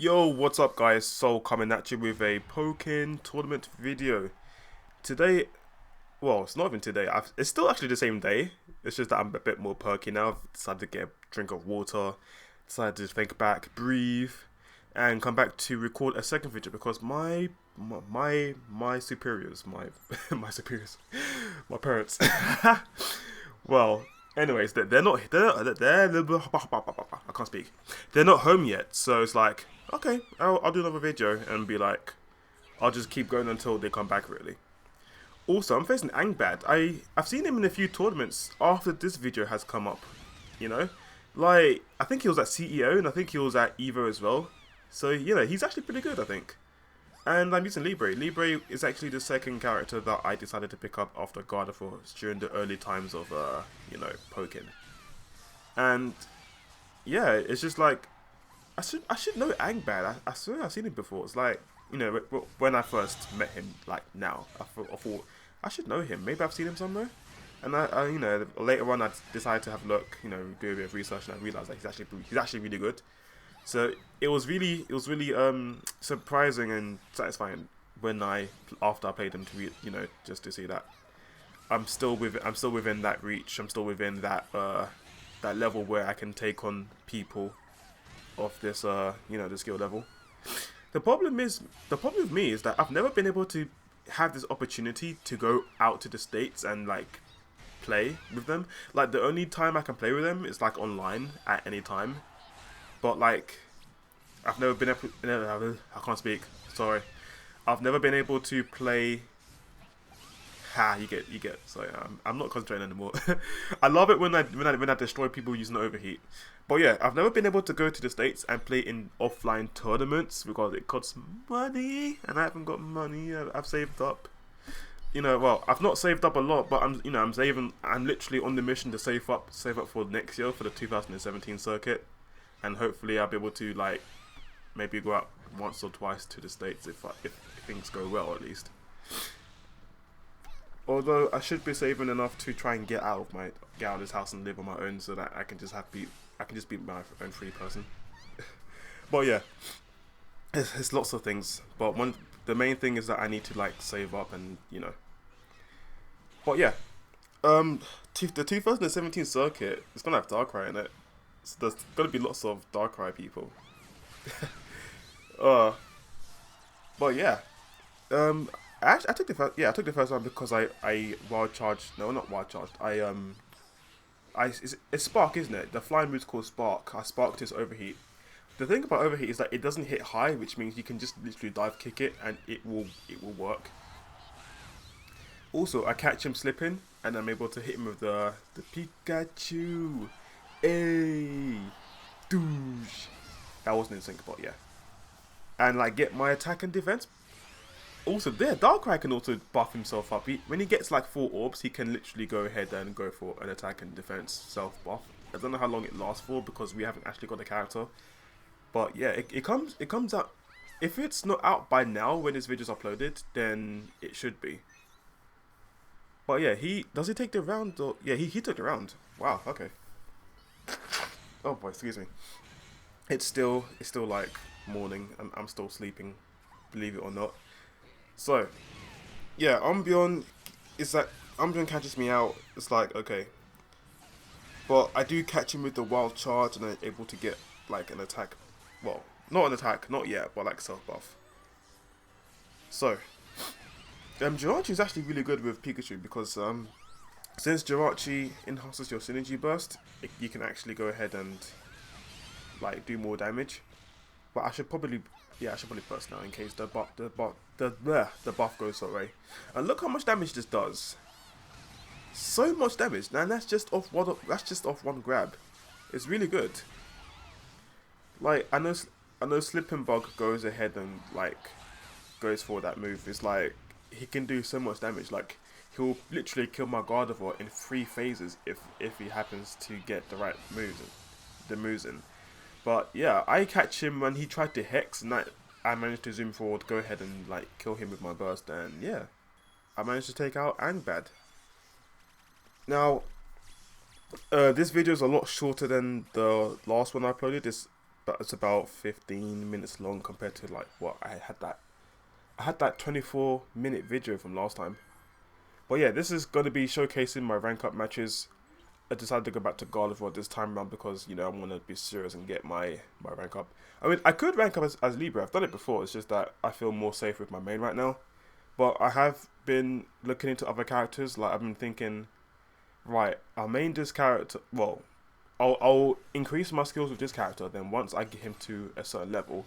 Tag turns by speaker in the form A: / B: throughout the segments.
A: Yo, what's up guys? Soul coming at you with a Pokken tournament video. Today, well, it's not even today, it's still actually the same day. It's just that I'm a bit more perky now. I've decided to get a drink of water, decided to think back, breathe, and come back to record a second video because my superiors, my my superiors, my parents. Well, anyways, I can't speak. They're not home yet, so it's like, okay, I'll do another video and be like, I'll just keep going until they come back. Really. Also, I'm facing Angbad. I've seen him in a few tournaments after this video has come up. You know, like I think he was at CEO and I think he was at Evo as well. So he's actually pretty good, I think. And I'm using Libre. Libre is actually the second character that I decided to pick up after Gardevoir during the early times of, Pokken. And yeah, it's just like, I should know Angbad. I swear I've seen him before. It's like, when I first met him, like now, I thought I should know him. Maybe I've seen him somewhere. And later on I decided to have a look, do a bit of research, and I realized that he's actually really good. So it was really surprising and satisfying when after I played him just to see that I'm still within that reach. I'm still within that that level where I can take on people of this the skill level. The problem with me is that I've never been able to have this opportunity to go out to the States and like play with them. Like the only time I can play with them is like online at any time. But like, I've never been able. I can't speak. Sorry, I've never been able to play. You get. Sorry, I'm not concentrating anymore. I love it when I destroy people using overheat. But yeah, I've never been able to go to the States and play in offline tournaments because it costs money, and I haven't got money. I've saved up. Well, I've not saved up a lot, but I'm saving. I'm literally on the mission to save up for next year for the 2017 circuit. And hopefully I'll be able to like maybe go out once or twice to the States if things go well at least. Although I should be saving enough to try and get out of this house and live on my own so that I can just be my own free person. But yeah, it's lots of things. But the main thing is that I need to like save up and But yeah, the 2017 circuit is gonna have Darkrai in it. So there's gonna be lots of Darkrai people. But yeah, I took the first one because I wild charged. No, not wild charged. It's Spark, isn't it? The flying move's called Spark. I sparked his overheat. The thing about overheat is that it doesn't hit high, which means you can just literally dive kick it and it will work. Also, I catch him slipping and I'm able to hit him with the Pikachu. Hey, douche. That wasn't in sync, but yeah. And like get my attack and defense. Also, Darkrai can also buff himself up. When he gets like 4 orbs, he can literally go ahead and go for an attack and defense self buff. I don't know how long it lasts for because we haven't actually got the character. But yeah, it comes out. If it's not out by now when this video's uploaded, then it should be. But yeah, does he take the round? Or yeah, he took the round. Wow. Okay. Oh boy, excuse me. It's still like morning. I'm still sleeping, believe it or not. So, yeah, Umbreon catches me out. It's like okay, but I do catch him with the wild charge and I'm able to get like an attack. Well, not an attack, not yet, but like self buff. So, Jirachi is actually really good with Pikachu because since Jirachi enhances your synergy burst, you can actually go ahead and like do more damage. But I should probably burst now in case the buff goes away. And look how much damage this does. So much damage, and that's just off one grab. It's really good. Like I know Slip and Bug goes ahead and like goes for that move. It's like he can do so much damage. Like he'll literally kill my Gardevoir in 3 phases if he happens to get the right moves in. But yeah, I catch him when he tried to Hex, and I managed to zoom forward, go ahead and like kill him with my burst, and yeah, I managed to take out Angbad. Now, this video is a lot shorter than the last one I uploaded. but it's about 15 minutes long compared to like what I had that. I had that 24-minute video from last time. But yeah, this is going to be showcasing my rank up matches. I decided to go back to Gardevoir this time around because, you know, I want to be serious and get my rank up. I mean, I could rank up as Libra. I've done it before. It's just that I feel more safe with my main right now. But I have been looking into other characters. Like, I've been thinking, right, I'll main this character. Well, I'll increase my skills with this character. Then once I get him to a certain level,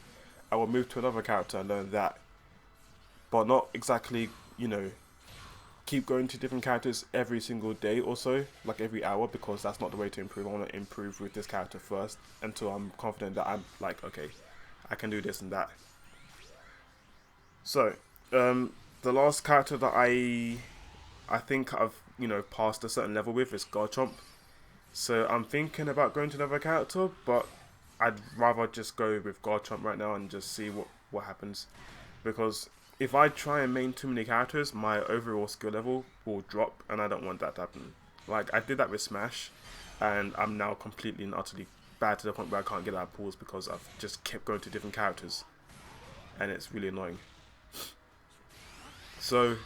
A: I will move to another character and learn that. But not exactly, you know, keep going to different characters every single day or so, like every hour, because that's not the way to improve. I want to improve with this character first until I'm confident that I'm like, okay, I can do this and that. So, the last character that I think I've, you know, passed a certain level with is Garchomp. So I'm thinking about going to another character, but I'd rather just go with Garchomp right now and just see what happens, because if I try and main too many characters, my overall skill level will drop, and I don't want that to happen. Like, I did that with Smash, and I'm now completely and utterly bad to the point where I can't get out of pools because I've just kept going to different characters, and it's really annoying. So,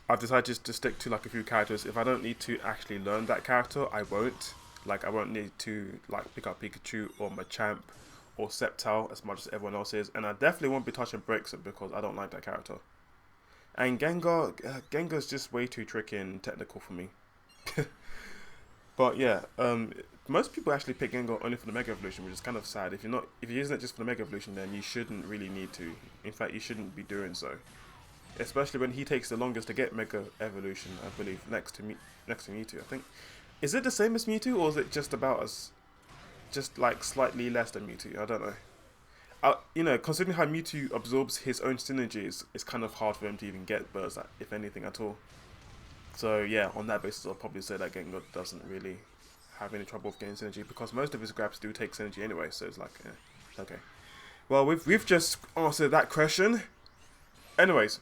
A: I've decided just to stick to like a few characters. If I don't need to actually learn that character, I won't. Like, I won't need to like pick up Pikachu or Machamp or Sceptile as much as everyone else is, and I definitely won't be touching Braixen because I don't like that character. And Gengar's just way too tricky and technical for me. But yeah, most people actually pick Gengar only for the Mega Evolution, which is kind of sad. If you're using it just for the Mega Evolution, then you shouldn't really need to. In fact, you shouldn't be doing so, especially when he takes the longest to get Mega Evolution. I believe next to Mewtwo. I think, is it the same as Mewtwo, or is it just about as just like slightly less than Mewtwo? I don't know. You know, considering how Mewtwo absorbs his own synergies, it's kind of hard for him to even get bursts, if anything at all. So yeah, on that basis, I'll probably say that Gengar doesn't really have any trouble with getting synergy, because most of his grabs do take synergy anyway. So it's like, okay. Well, we've just answered that question. Anyways,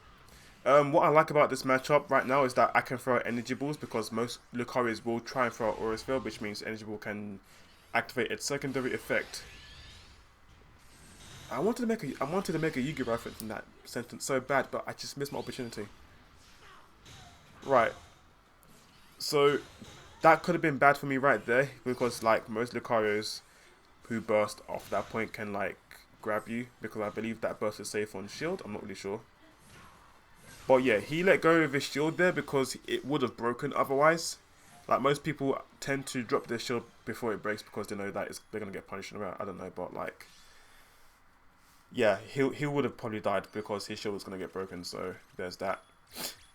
A: what I like about this matchup right now is that I can throw out energy balls, because most Lucarios will try and throw out Aura Sphere, which means energy ball can activate its secondary effect. I wanted to make a Yu-Gi reference in that sentence so bad, but I just missed my opportunity. Right. So that could have been bad for me right there, because like most Lucarios who burst off that point can like grab you, because I believe that burst is safe on shield. I'm not really sure. But yeah, he let go of his shield there because it would have broken otherwise. Like, most people tend to drop their shield before it breaks because they know that they're going to get punished in a round. I don't know, but like, yeah, he would have probably died because his shield was going to get broken, so there's that.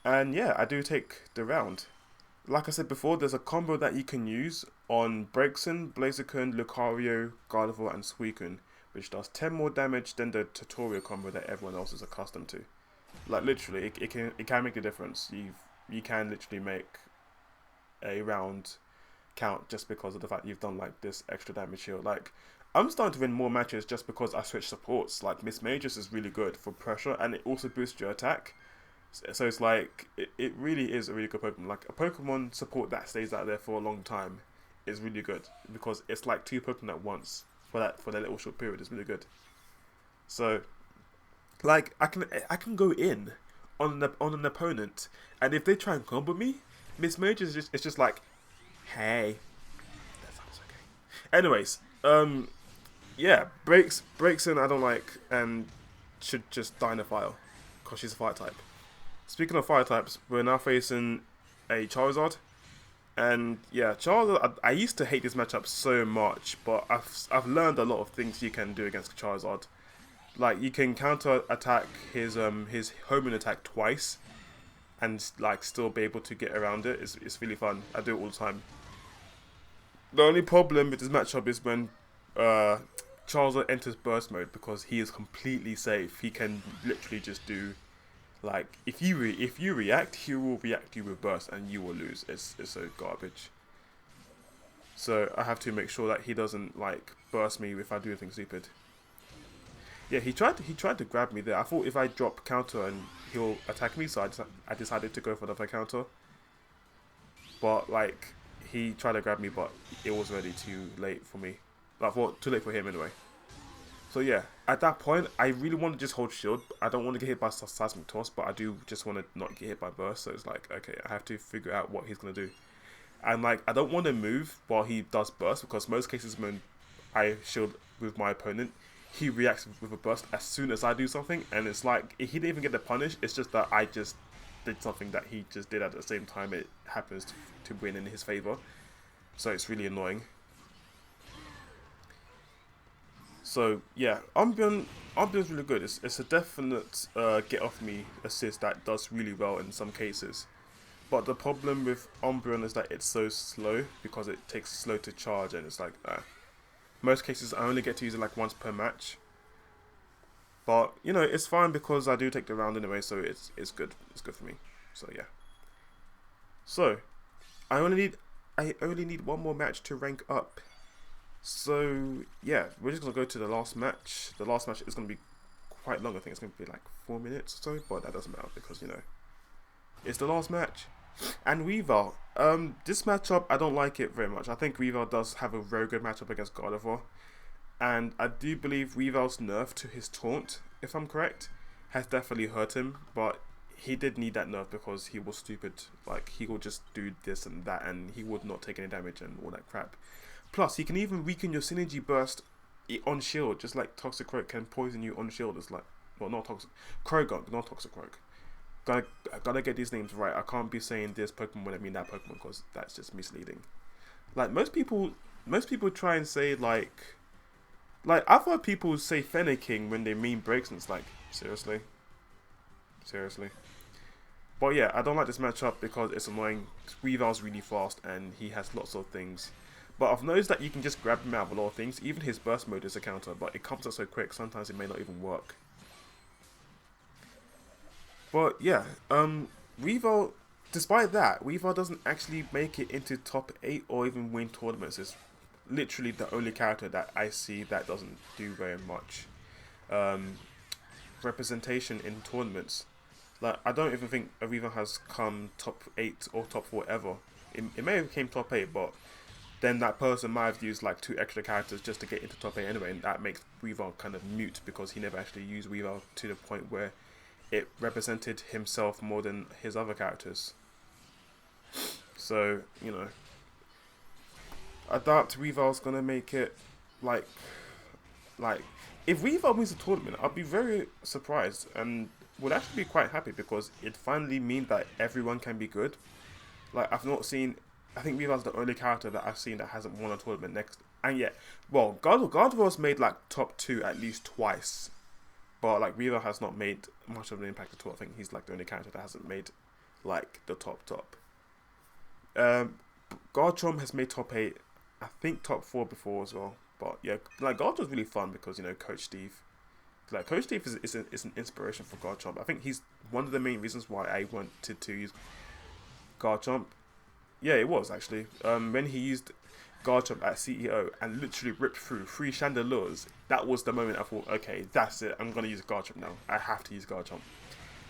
A: And yeah, I do take the round. Like I said before, there's a combo that you can use on Braixen, Blaziken, Lucario, Gardevoir, and Suicune, which does 10 more damage than the tutorial combo that everyone else is accustomed to. Like, literally, it can make a difference. You can literally make a round count just because of the fact you've done like this extra damage here. Like, I'm starting to win more matches just because I switch supports. Like, Miss Magus is really good for pressure, and it also boosts your attack. So it's like, it really is a really good Pokemon. Like, a Pokemon support that stays out there for a long time is really good, because it's like two Pokemon at once for that little short period. It's really good. So, like, I can go in on an opponent, and if they try and combo me, Miss Magus is just like, hey, that sounds okay. Anyways, yeah, Braixen I don't like, and should just die in a fire, because she's a fire type. Speaking of fire types, we're now facing a Charizard, and yeah, Charizard. I used to hate this matchup so much, but I've learned a lot of things you can do against Charizard. Like, you can counter attack his homing attack twice, and like still be able to get around it. It's really fun. I do it all the time. The only problem with this matchup is when Charizard enters burst mode, because he is completely safe. He can literally just do, like, if you react, he will react you with burst and you will lose. It's so garbage. So I have to make sure that he doesn't like burst me if I do anything stupid. Yeah, he tried to grab me there. I thought if I drop counter and he'll attack me, so I decided to go for another counter. But like, he tried to grab me, but it was already too late for me. Like, well, too late for him anyway. So yeah, at that point, I really want to just hold shield. I don't want to get hit by seismic toss, but I do just want to not get hit by burst. So it's like, okay, I have to figure out what he's gonna do. And like, I don't want to move while he does burst, because most cases when I shield with my opponent, he reacts with a burst as soon as I do something, and it's like he didn't even get the punish. It's just that I just did something that he just did at the same time. It happens to win in his favor, so it's really annoying. So yeah, Umbreon's really good. It's a definite get off me assist that does really well in some cases. But the problem with Umbreon is that it's so slow, because it takes slow to charge, and it's like most cases I only get to use it like once per match. But you know, it's fine because I do take the round anyway, so it's good. It's good for me. So yeah. So I only need one more match to rank up. So yeah, we're just gonna go to the last match. The last match is gonna be quite long. I think it's gonna be like 4 minutes or so, but that doesn't matter because you know it's the last match. And Weavile, this matchup I don't like it very much. I think Weavile does have a very good matchup against Gardevoir, and I do believe Weavile's nerf to his taunt, if I'm correct, has definitely hurt him. But he did need that nerf because he was stupid. Like he would just do this and that, and he would not take any damage and all that crap. Plus, he can even weaken your synergy burst on shield, just like Toxicroak can poison you on shield. It's like, well, not Toxic Croagunk, not Toxicroak. Gotta get these names right. I can't be saying this Pokemon when I mean that Pokemon, because that's just misleading. Like most people try and say like I've heard people say Fenneking when they mean breaks, and it's like seriously. But yeah, I don't like this matchup because it's annoying. Weavile's really fast and he has lots of things. But I've noticed that you can just grab him out of a lot of things. Even his burst mode is a counter, but it comes out so quick, sometimes it may not even work. But yeah, Weavile, despite that, Weavile doesn't actually make it into top 8 or even win tournaments. It's literally the only character that I see that doesn't do very much representation in tournaments. Like, I don't even think Weavile has come top 8 or top 4 ever. It may have came top 8, but then that person might have used like 2 extra characters just to get into top 8 anyway, and that makes Weavile kind of mute because he never actually used Weavile to the point where it represented himself more than his other characters. So, you know, I doubt Weavile's gonna make it. Like if Weavile wins the tournament, I'd be very surprised and would actually be quite happy because it finally means that everyone can be good. Like, I've not seen. I think Weavile's the only character that I've seen that hasn't won a tournament next. And yet, well, Gardevoir's made like top 2 at least twice. But like Weavile has not made much of an impact at all. I think he's like the only character that hasn't made like the top. Garchomp has made top 8, I think top 4 before as well. But yeah, like Garchomp's really fun because you know Coach Steve. Like Coach Steve is an inspiration for Garchomp. I think he's one of the main reasons why I wanted to use Garchomp. Yeah, it was actually when he used Garchomp at CEO and literally ripped through 3 Chandelures. That was the moment I thought, okay, that's it. I'm gonna use Garchomp now. I have to use Garchomp.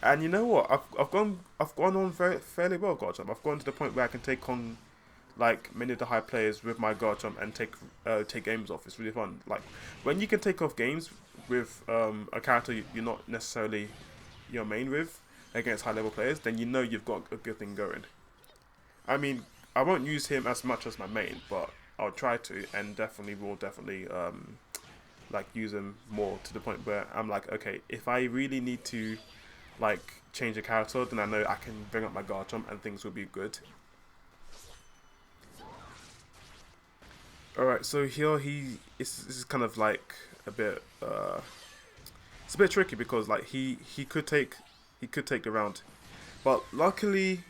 A: And you know what? I've gone on fairly well with Garchomp. I've gone to the point where I can take on like many of the high players with my Garchomp and take games off. It's really fun. Like when you can take off games with a character you're not necessarily your main with against high level players, then you know you've got a good thing going. I mean, I won't use him as much as my main, but I'll try to, and will definitely like use him more to the point where I'm like, okay, if I really need to like change a character, then I know I can bring up my Garchomp and things will be good. Alright, so here this is kind of like a bit it's a bit tricky because like he could take the round, but luckily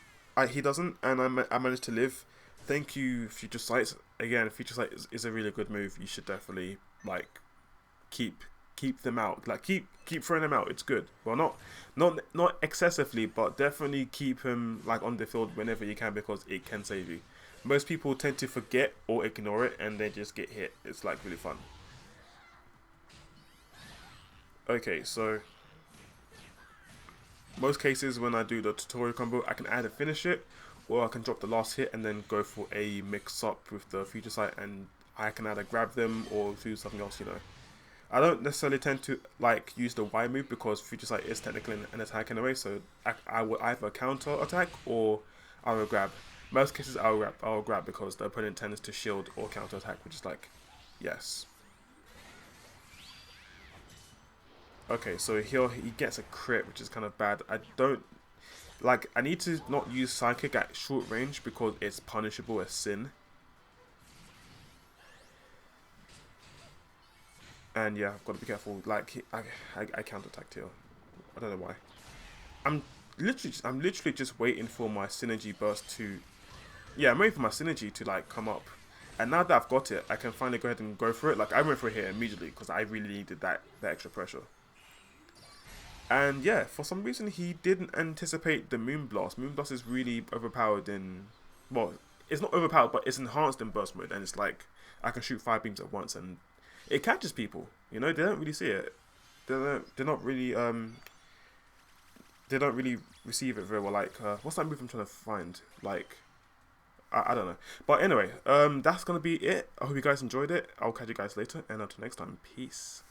A: he doesn't, and I managed to live. Thank you, Future Sight. Again, Future Sight is a really good move. You should definitely like keep them out. Like keep throwing them out. It's good. Well, not excessively, but definitely keep him like on the field whenever you can because it can save you. Most people tend to forget or ignore it and they just get hit. It's like really fun. Okay, so most cases when I do the tutorial combo, I can either finish it or I can drop the last hit and then go for a mix up with the Future Sight, and I can either grab them or do something else, you know. I don't necessarily tend to like use the Y move because Future Sight is technically an attack anyway. So I will either counter attack or I will grab. Most cases I'll grab because the opponent tends to shield or counter attack, which is like, yes. Okay, so here he gets a crit, which is kind of bad. I don't like. I need to not use Psychic at short range because it's punishable as sin. And yeah, I've got to be careful. Like I counter attacked here. I don't know why. I'm I'm literally just waiting for my synergy burst to. Yeah, I'm waiting for my synergy to like come up. And now that I've got it, I can finally go ahead and go for it. Like I went for it here immediately because I really needed that extra pressure. And yeah, for some reason he didn't anticipate the Moonblast. Moonblast is really overpowered in, well, it's not overpowered, but it's enhanced in burst mode, and it's like I can shoot 5 beams at once, and it catches people. You know, they don't really see it. They're not really they don't really receive it very well. Like what's that move I'm trying to find? Like I don't know. But anyway, that's gonna be it. I hope you guys enjoyed it. I'll catch you guys later, and until next time, peace.